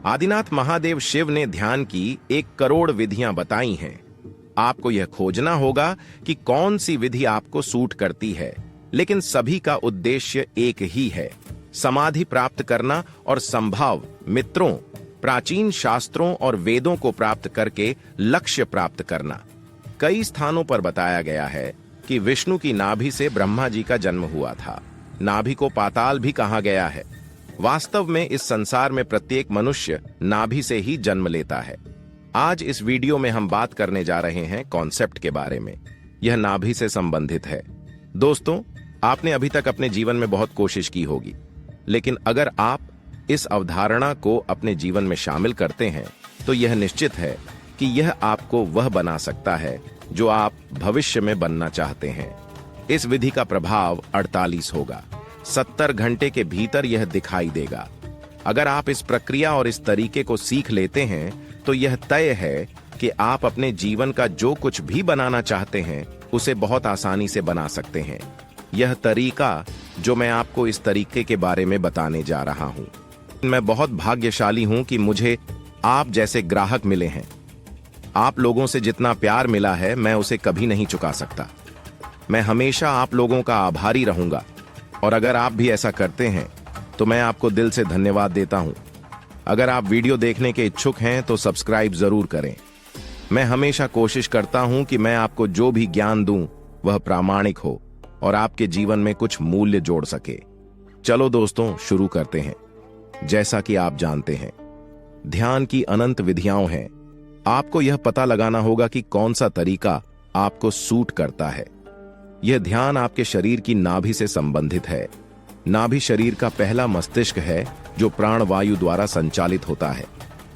आदिनाथ महादेव शिव ने ध्यान की 1 करोड़ विधियां बताई हैं। आपको यह खोजना होगा कि कौन सी विधि आपको सूट करती है, लेकिन सभी का उद्देश्य एक ही है, समाधि प्राप्त करना और संभाव मित्रों, प्राचीन शास्त्रों और वेदों को प्राप्त करके लक्ष्य प्राप्त करना। कई स्थानों पर बताया गया है कि विष्णु की नाभि से ब्रह्मा जी का जन्म हुआ था। नाभि को पाताल भी कहा गया है। वास्तव में इस संसार में प्रत्येक मनुष्य नाभि से ही जन्म लेता है। आज इस वीडियो में हम बात करने जा रहे हैं कॉन्सेप्ट के बारे में। यह नाभि से संबंधित है। दोस्तों, आपने अभी तक अपने जीवन में बहुत कोशिश की होगी, लेकिन अगर आप इस अवधारणा को अपने जीवन में शामिल करते हैं तो यह निश्चित है कि यह आपको वह बना सकता है जो आप भविष्य में बनना चाहते हैं। इस विधि का प्रभाव 48 होगा। 70 घंटे के भीतर यह दिखाई देगा। अगर आप इस प्रक्रिया और इस तरीके को सीख लेते हैं तो यह तय है कि आप अपने जीवन का जो कुछ भी बनाना चाहते हैं उसे बहुत आसानी से बना सकते हैं। यह तरीका जो मैं आपको इस तरीके के बारे में बताने जा रहा हूं, मैं बहुत भाग्यशाली हूं कि मुझे आप जैसे ग्राहक मिले हैं। आप लोगों से जितना प्यार मिला है मैं उसे कभी नहीं चुका सकता। मैं हमेशा आप लोगों का आभारी रहूंगा, और अगर आप भी ऐसा करते हैं तो मैं आपको दिल से धन्यवाद देता हूं। अगर आप वीडियो देखने के इच्छुक हैं तो सब्सक्राइब जरूर करें। मैं हमेशा कोशिश करता हूं कि मैं आपको जो भी ज्ञान दूं वह प्रामाणिक हो और आपके जीवन में कुछ मूल्य जोड़ सके। चलो दोस्तों, शुरू करते हैं। जैसा कि आप जानते हैं, ध्यान की अनंत विधियां हैं। आपको यह पता लगाना होगा कि कौन सा तरीका आपको सूट करता है। यह ध्यान आपके शरीर की नाभि से संबंधित है। नाभि शरीर का पहला मस्तिष्क है जो प्राणवायु द्वारा संचालित होता है।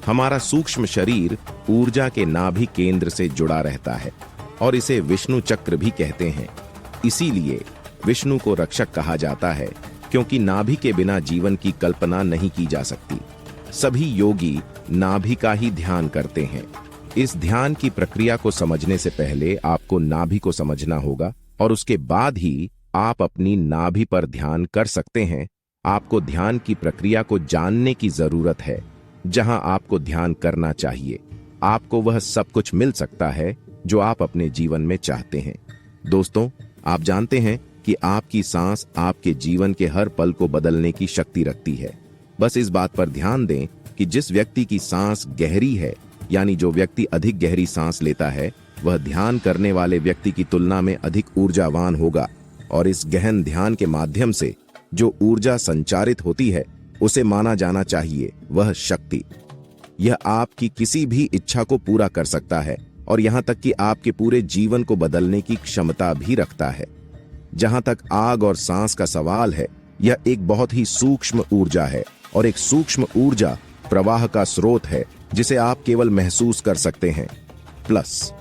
हमारा सूक्ष्म शरीर ऊर्जा के नाभि केंद्र से जुड़ा रहता है और इसे विष्णु चक्र भी कहते हैं। इसीलिए विष्णु को रक्षक कहा जाता है, क्योंकि नाभि के बिना जीवन की कल्पना नहीं की जा सकती। सभी योगी नाभि का ही ध्यान करते हैं। इस ध्यान की प्रक्रिया को समझने से पहले आपको नाभि को समझना होगा और उसके बाद ही आप अपनी नाभि पर ध्यान कर सकते हैं। आपको ध्यान की प्रक्रिया को जानने की जरूरत है। जहां आपको ध्यान करना चाहिए, आपको वह सब कुछ मिल सकता है जो आप अपने जीवन में चाहते हैं। दोस्तों, आप जानते हैं कि आपकी सांस आपके जीवन के हर पल को बदलने की शक्ति रखती है। बस इस बात पर ध्यान दें कि जिस व्यक्ति की सांस गहरी है, यानी जो व्यक्ति अधिक गहरी सांस लेता है, वह ध्यान करने वाले व्यक्ति की तुलना में अधिक ऊर्जावान होगा, और इस गहन ध्यान के माध्यम से जो ऊर्जा संचारित होती है उसे माना जाना चाहिए वह शक्ति। यह आपकी किसी भी इच्छा को पूरा कर सकता है और यहां तक कि आपके पूरे जीवन को बदलने की क्षमता भी रखता है। जहां तक आग और सांस का सवाल है, यह एक बहुत ही सूक्ष्म ऊर्जा है, और एक सूक्ष्म ऊर्जा प्रवाह का स्रोत है जिसे आप केवल महसूस कर सकते हैं। प्लस,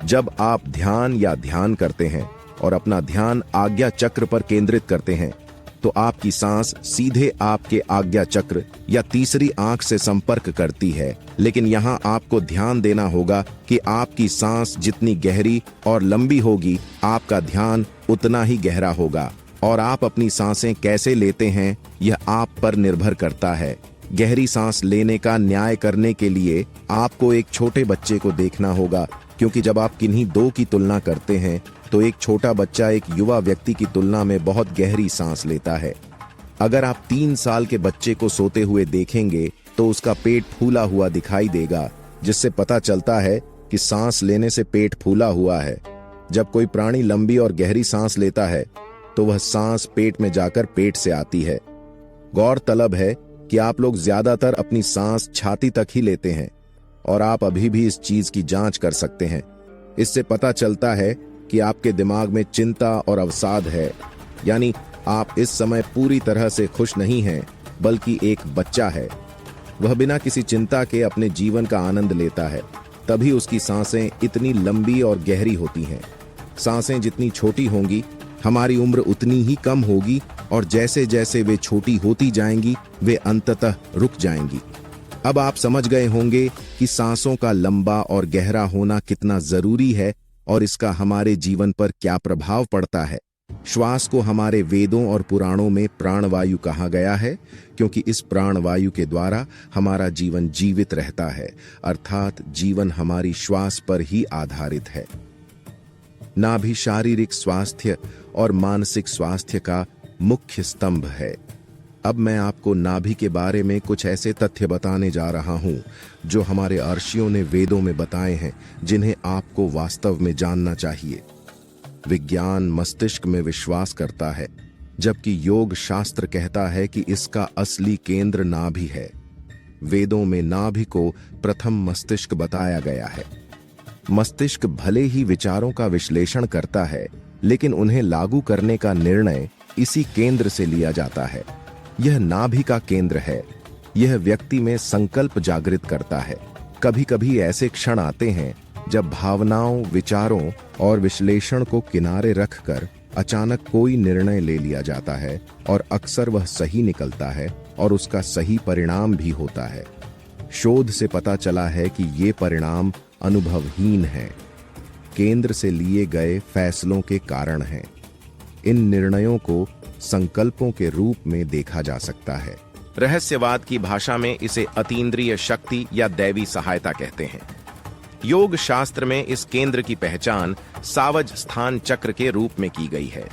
जब आप ध्यान करते हैं और अपना ध्यान आज्ञा चक्र पर केंद्रित करते हैं, तो आपकी सांस सीधे आपके आज्ञा चक्र या तीसरी आंख से संपर्क करती है। लेकिन यहां आपको ध्यान देना होगा कि आपकी सांस जितनी गहरी और लंबी होगी, आपका ध्यान उतना ही गहरा होगा, और आप अपनी सांसें कैसे लेते हैं यह आप पर निर्भर करता है। गहरी सांस लेने का न्याय करने के लिए आपको एक छोटे बच्चे को देखना होगा, क्योंकि जब आप किन्हीं दो की तुलना करते हैं तो एक छोटा बच्चा एक युवा व्यक्ति की तुलना में बहुत गहरी सांस लेता है। अगर आप 3 साल के बच्चे को सोते हुए देखेंगे तो उसका पेट फूला हुआ दिखाई देगा, जिससे पता चलता है कि सांस लेने से पेट फूला हुआ है। जब कोई प्राणी लंबी और गहरी सांस लेता है तो वह सांस पेट में जाकर पेट से आती है। गौरतलब है कि आप लोग ज्यादातर अपनी सांस छाती तक ही लेते हैं, और आप अभी भी इस चीज की जांच कर सकते हैं। इससे पता चलता है कि आपके दिमाग में चिंता और अवसाद है, यानी आप इस समय पूरी तरह से खुश नहीं हैं, बल्कि एक बच्चा है। वह बिना किसी चिंता के अपने जीवन का आनंद लेता है, तभी उसकी सांसें इतनी लंबी और गहरी होती हैं। सांसें जितनी छोटी होंगी, हमारी उम्र उतनी ही कम होगी, और जैसे जैसे वे छोटी होती जाएंगी, वे अंततः रुक जाएंगी। अब आप समझ गए होंगे कि सांसों का लंबा और गहरा होना कितना जरूरी है और इसका हमारे जीवन पर क्या प्रभाव पड़ता है। श्वास को हमारे वेदों और पुराणों में प्राणवायु कहा गया है, क्योंकि इस प्राणवायु के द्वारा हमारा जीवन जीवित रहता है, अर्थात जीवन हमारी श्वास पर ही आधारित है। नाभि शारीरिक स्वास्थ्य और मानसिक स्वास्थ्य का मुख्य स्तंभ है। अब मैं आपको नाभि के बारे में कुछ ऐसे तथ्य बताने जा रहा हूं जो हमारे ऋषियों ने वेदों में बताए हैं, जिन्हें आपको वास्तव में जानना चाहिए। विज्ञान मस्तिष्क में विश्वास करता है, जबकि योग शास्त्र कहता है कि इसका असली केंद्र नाभि है। वेदों में नाभि को प्रथम मस्तिष्क बताया गया है। मस्तिष्क भले ही विचारों का विश्लेषण करता है, लेकिन उन्हें लागू करने का निर्णय इसी केंद्र से लिया जाता है। यह नाभि का केंद्र है। यह व्यक्ति में संकल्प जागृत करता है। कभी कभी ऐसे क्षण आते हैं जब भावनाओं, विचारों और विश्लेषण को किनारे रखकर अचानक कोई निर्णय ले लिया जाता है, और अक्सर वह सही निकलता है और उसका सही परिणाम भी होता है। शोध से पता चला है कि ये परिणाम अनुभवहीन हैं, केंद्र से लिए गए फैसलों के कारण हैं। इन निर्णयों को संकल्पों के रूप में देखा जा सकता है। रहस्यवाद की भाषा में इसे अतीन्द्रिय शक्ति या दैवी सहायता कहते हैं। योग शास्त्र में इस केंद्र की पहचान सावज स्थान चक्र के रूप में की गई है।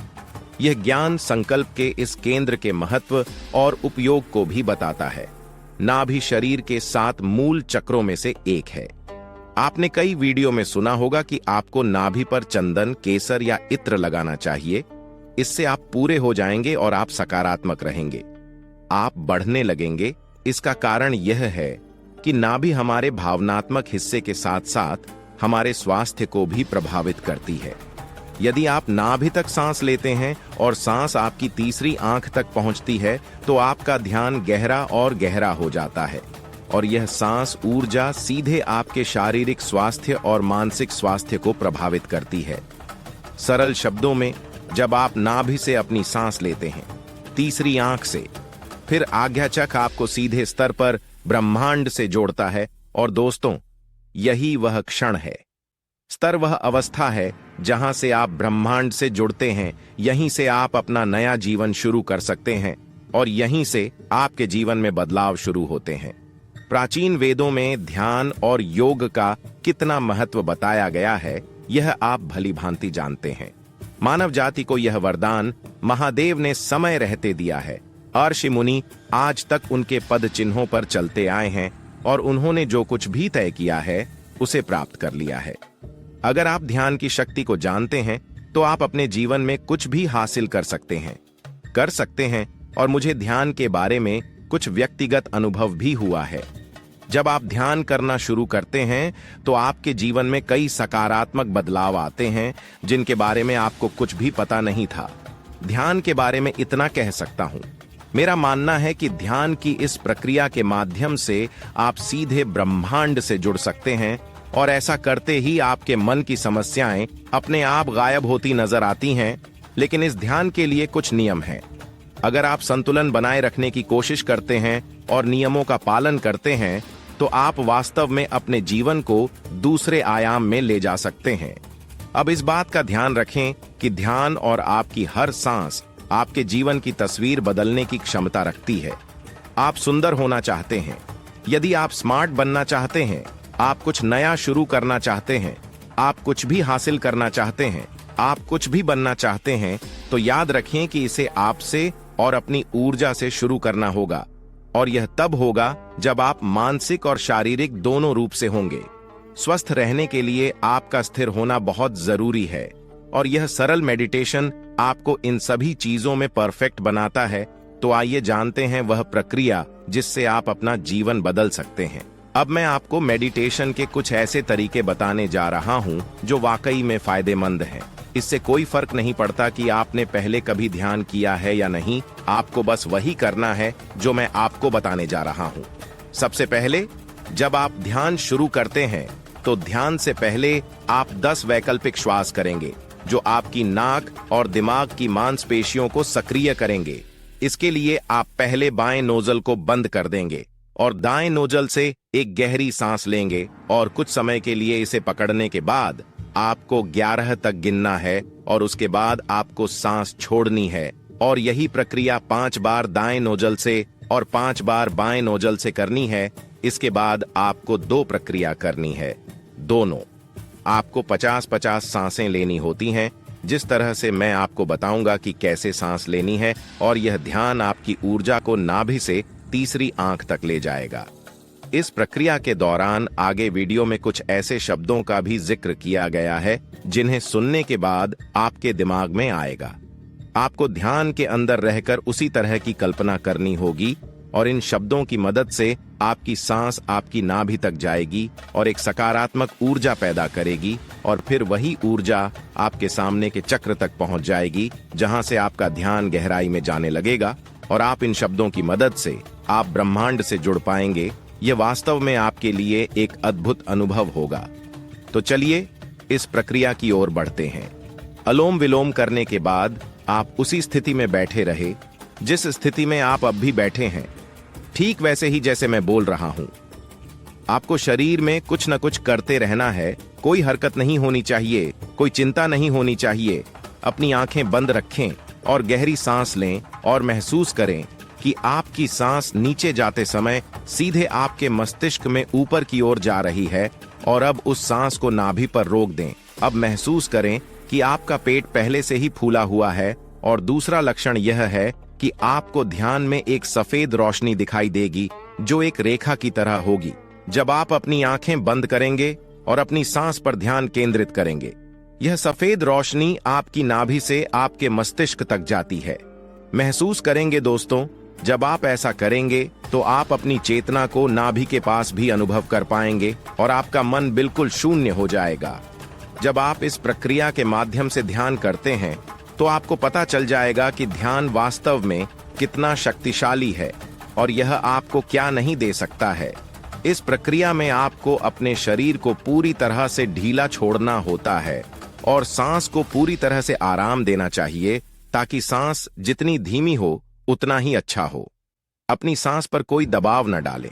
यह ज्ञान संकल्प के इस केंद्र के महत्व और उपयोग को भी बताता है। नाभि शरीर के 7 मूल चक्रों में से एक है। आपने कई वीडियो में सुना होगा कि आपको नाभि पर चंदन, केसर या इत्र लगाना चाहिए। इससे आप पूरे हो जाएंगे और आप सकारात्मक रहेंगे। आप बढ़ने लगेंगे। इसका कारण यह है कि नाभि हमारे भावनात्मक हिस्से के साथ साथ हमारे स्वास्थ्य को भी प्रभावित करती है। यदि आप नाभि तक सांस लेते हैं और सांस आपकी तीसरी आंख तक पहुंचती है, तो आपका ध्यान गहरा और गहरा हो जाता है, और यह सांस ऊर्जा सीधे आपके शारीरिक स्वास्थ्य और मानसिक स्वास्थ्य को प्रभावित करती है। सरल शब्दों में, जब आप नाभि से अपनी सांस लेते हैं, तीसरी आंख से, फिर आज्ञाचक्र आपको सीधे स्तर पर ब्रह्मांड से जोड़ता है। और दोस्तों, यही वह क्षण है। स्तर वह अवस्था है जहां से आप ब्रह्मांड से जुड़ते हैं। यहीं से आप अपना नया जीवन शुरू कर सकते हैं, और यहीं से आपके जीवन में बदलाव शुरू होते हैं। प्राचीन वेदों में ध्यान और योग का कितना महत्व बताया गया है, यह आप भली भांति जानते हैं। मानव जाति को यह वरदान महादेव ने समय रहते दिया है। ऋषि मुनि आज तक उनके पद चिन्हों पर चलते आए हैं, और उन्होंने जो कुछ भी तय किया है उसे प्राप्त कर लिया है। अगर आप ध्यान की शक्ति को जानते हैं, तो आप अपने जीवन में कुछ भी हासिल कर सकते हैं। और मुझे ध्यान के बारे में कुछ व्यक्तिगत अनुभव भी हुआ है। जब आप ध्यान करना शुरू करते हैं, तो आपके जीवन में कई सकारात्मक बदलाव आते हैं, जिनके बारे में आपको कुछ भी पता नहीं था। ध्यान के बारे में इतना कह सकता हूं, मेरा मानना है कि ध्यान की इस प्रक्रिया के माध्यम से आप सीधे ब्रह्मांड से जुड़ सकते हैं, और ऐसा करते ही आपके मन की समस्याएं अपने आप गायब होती नजर आती हैं। लेकिन इस ध्यान के लिए कुछ नियम हैं। अगर आप संतुलन बनाए रखने की कोशिश करते हैं और नियमों का पालन करते हैं, तो आप वास्तव में अपने जीवन को दूसरे आयाम में ले जा सकते हैं। अब इस बात का ध्यान रखें कि ध्यान और आपकी हर सांस आपके जीवन की तस्वीर बदलने की क्षमता रखती है। आप सुंदर होना चाहते हैं, यदि आप स्मार्ट बनना चाहते हैं, आप कुछ नया शुरू करना चाहते हैं, आप कुछ भी हासिल करना चाहते हैं, आप कुछ भी बनना चाहते हैं, तो याद रखें कि इसे आपसे और अपनी ऊर्जा से शुरू करना होगा। और यह तब होगा जब आप मानसिक और शारीरिक दोनों रूप से होंगे। स्वस्थ रहने के लिए आपका स्थिर होना बहुत जरूरी है, और यह सरल मेडिटेशन आपको इन सभी चीजों में परफेक्ट बनाता है। तो आइए जानते हैं वह प्रक्रिया जिससे आप अपना जीवन बदल सकते हैं। अब मैं आपको मेडिटेशन के कुछ ऐसे तरीके बताने जा रहा हूं जो वाकई में फायदेमंद हैं। इससे कोई फर्क नहीं पड़ता कि आपने पहले कभी ध्यान किया है या नहीं, आपको बस वही करना है जो मैं आपको बताने जा रहा हूं। सबसे पहले, जब आप ध्यान शुरू करते हैं, तो ध्यान से पहले आप 10 वैकल्पिक श्वास करेंगे, जो आपकी नाक और दिमाग की मांसपेशियों को सक्रिय करेंगे। इसके लिए आप पहले बाएं नोजल को बंद कर देंगे और दाएं नोजल से एक गहरी सांस लेंगे, और कुछ समय के लिए इसे पकड़ने के बाद आपको 11 तक गिनना है और उसके बाद आपको सांस छोड़नी है। और यही प्रक्रिया 5 बार दाएं नोजल से और 5 बार बाएं नोजल से करनी है। इसके बाद आपको 2 प्रक्रिया करनी है, दोनों। आपको 50-50 सांसें लेनी होती हैं, जिस तरह से मैं आपको बताऊंगा कि कैसे सांस लेनी है। और यह ध्यान आपकी ऊर्जा को नाभि से तीसरी आंख तक ले जाएगा। इस प्रक्रिया के दौरान आगे वीडियो में कुछ ऐसे शब्दों का भी जिक्र किया गया है जिन्हें सुनने के बाद आपके दिमाग में आएगा। आपको ध्यान के अंदर रहकर उसी तरह की कल्पना करनी होगी और इन शब्दों की मदद से आपकी सांस आपकी नाभि तक जाएगी और एक सकारात्मक ऊर्जा पैदा करेगी। और फिर वही ऊर्जा आपके सामने के चक्र तक पहुंच जाएगी, जहां से आपका ध्यान गहराई में जाने लगेगा और आप इन शब्दों की मदद से आप ब्रह्मांड से जुड़ पाएंगे। यह वास्तव में आपके लिए एक अद्भुत अनुभव होगा। तो चलिए इस प्रक्रिया की ओर बढ़ते हैं। अलोम विलोम करने के बाद आप उसी स्थिति में बैठे रहे जिस स्थिति में आप अब भी बैठे हैं, ठीक वैसे ही जैसे मैं बोल रहा हूं। आपको शरीर में कुछ न कुछ करते रहना है, कोई हरकत नहीं होनी चाहिए, कोई चिंता नहीं होनी चाहिए। अपनी आंखें बंद रखें और गहरी सांस लें और महसूस करें कि आपकी सांस नीचे जाते समय सीधे आपके मस्तिष्क में ऊपर की ओर जा रही है। और अब उस सांस को नाभि पर रोक दें। अब महसूस करें कि आपका पेट पहले से ही फूला हुआ है। और दूसरा लक्षण यह है कि आपको ध्यान में एक सफेद रोशनी दिखाई देगी जो एक रेखा की तरह होगी। जब आप अपनी आंखें बंद करेंगे और अपनी सांस पर ध्यान केंद्रित करेंगे, यह सफेद रोशनी आपकी नाभि से आपके मस्तिष्क तक जाती है। महसूस करेंगे दोस्तों, जब आप ऐसा करेंगे तो आप अपनी चेतना को नाभि के पास भी अनुभव कर पाएंगे और आपका मन बिल्कुल शून्य हो जाएगा। जब आप इस प्रक्रिया के माध्यम से ध्यान करते हैं तो आपको पता चल जाएगा कि ध्यान वास्तव में कितना शक्तिशाली है और यह आपको क्या नहीं दे सकता है। इस प्रक्रिया में आपको अपने शरीर को पूरी तरह से ढीला छोड़ना होता है और सांस को पूरी तरह से आराम देना चाहिए, ताकि सांस जितनी धीमी हो उतना ही अच्छा हो। अपनी सांस पर कोई दबाव न डालें।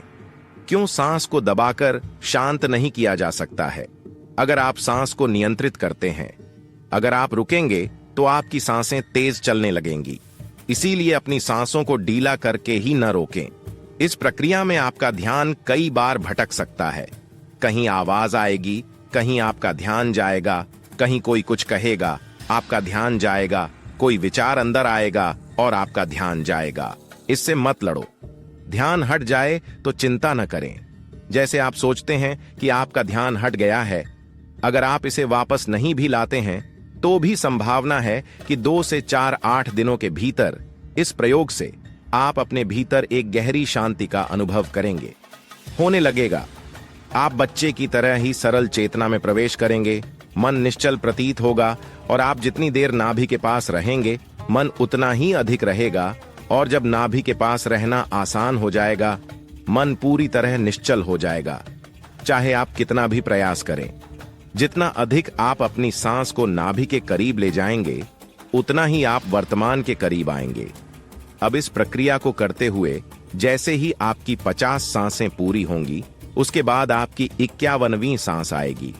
क्यों सांस को दबाकर शांत नहीं किया जा सकता है? अगर आप सांस को नियंत्रित करते हैं, अगर आप रुकेंगे तो आपकी सांसें तेज चलने लगेंगी। इसीलिए अपनी सांसों को ढीला करके ही न रोकें। इस प्रक्रिया में आपका ध्यान कई बार भटक सकता है। कहीं आवाज आएगी, कहीं आपका ध्यान जाएगा, कहीं कोई कुछ कहेगा, आपका ध्यान जाएगा, कोई विचार अंदर आएगा और आपका ध्यान जाएगा। इससे मत लड़ो। ध्यान हट जाए तो चिंता न करें। जैसे आप सोचते हैं कि आपका ध्यान हट गया है, अगर आप इसे वापस नहीं भी लाते हैं तो भी संभावना है कि 2 से 4-8 दिनों के भीतर इस प्रयोग से आप अपने भीतर एक गहरी शांति का अनुभव करेंगे। होने लगेगा। आप बच्चे की तरह ही सरल चेतना में प्रवेश करेंगे। मन निश्चल प्रतीत होगा और आप जितनी देर नाभि के पास रहेंगे, मन उतना ही अधिक रहेगा। और जब नाभि के पास रहना आसान हो जाएगा, मन पूरी तरह निश्चल हो जाएगा, चाहे आप कितना भी प्रयास करें। जितना अधिक आप अपनी सांस को नाभि के करीब ले जाएंगे, उतना ही आप वर्तमान के करीब आएंगे। अब इस प्रक्रिया को करते हुए जैसे ही आपकी 50 सांसें पूरी होंगी, उसके बाद आपकी 51वीं सांस आएगी।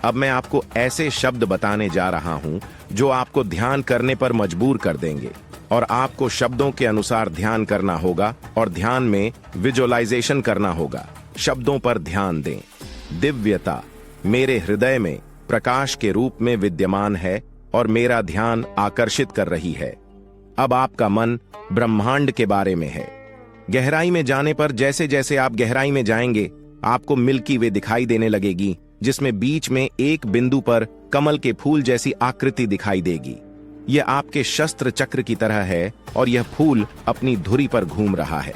अब मैं आपको ऐसे शब्द बताने जा रहा हूं जो आपको ध्यान करने पर मजबूर कर देंगे और आपको शब्दों के अनुसार ध्यान करना होगा और ध्यान में विजुअलाइजेशन करना होगा। शब्दों पर ध्यान दें। दिव्यता मेरे हृदय में प्रकाश के रूप में विद्यमान है और मेरा ध्यान आकर्षित कर रही है। अब आपका मन ब्रह्मांड के बारे में है। गहराई में जाने पर जैसे जैसे आप गहराई में जाएंगे, आपको मिल्की वे दिखाई देने लगेगी, जिसमें बीच में एक बिंदु पर कमल के फूल जैसी आकृति दिखाई देगी। यह आपके शस्त्र चक्र की तरह है और यह फूल अपनी धुरी पर घूम रहा है।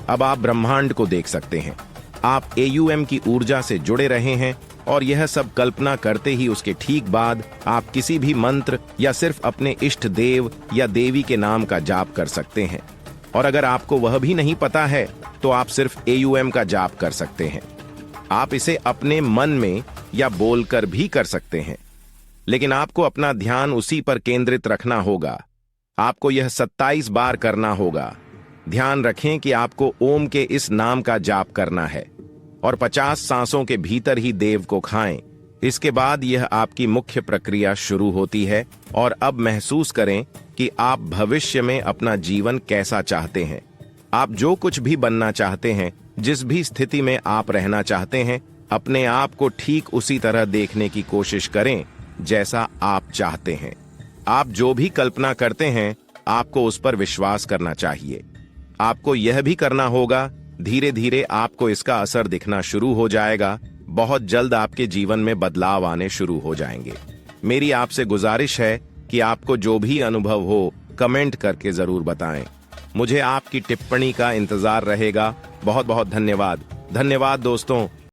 अब आप ब्रह्मांड को देख सकते हैं। आप AUM की ऊर्जा से जुड़े रहे हैं और यह सब कल्पना करते ही उसके ठीक बाद आप किसी भी मंत्र या सिर्फ अपने इष्ट देव या देवी के नाम का जाप कर सकते हैं। और अगर आपको वह भी नहीं पता है तो आप सिर्फ AUM का जाप कर सकते हैं। आप इसे अपने मन में या बोलकर भी कर सकते हैं, लेकिन आपको अपना ध्यान उसी पर केंद्रित रखना होगा। आपको यह 27 बार करना होगा। ध्यान रखें कि आपको ओम के इस नाम का जाप करना है और 50 सांसों के भीतर ही देव को खाएं। इसके बाद यह आपकी मुख्य प्रक्रिया शुरू होती है और अब महसूस करें कि आप भविष्य में अपना जीवन कैसा चाहते हैं। आप जो कुछ भी बनना चाहते हैं, जिस भी स्थिति में आप रहना चाहते हैं, अपने आप को ठीक उसी तरह देखने की कोशिश करें जैसा आप चाहते हैं। आप जो भी कल्पना करते हैं, आपको उस पर विश्वास करना चाहिए। आपको यह भी करना होगा, धीरे धीरे आपको इसका असर दिखना शुरू हो जाएगा। बहुत जल्द आपके जीवन में बदलाव आने शुरू हो जाएंगे। मेरी आपसे गुजारिश है कि आपको जो भी अनुभव हो, कमेंट करके जरूर बताएं। मुझे आपकी टिप्पणी का इंतजार रहेगा। बहुत बहुत धन्यवाद। धन्यवाद दोस्तों।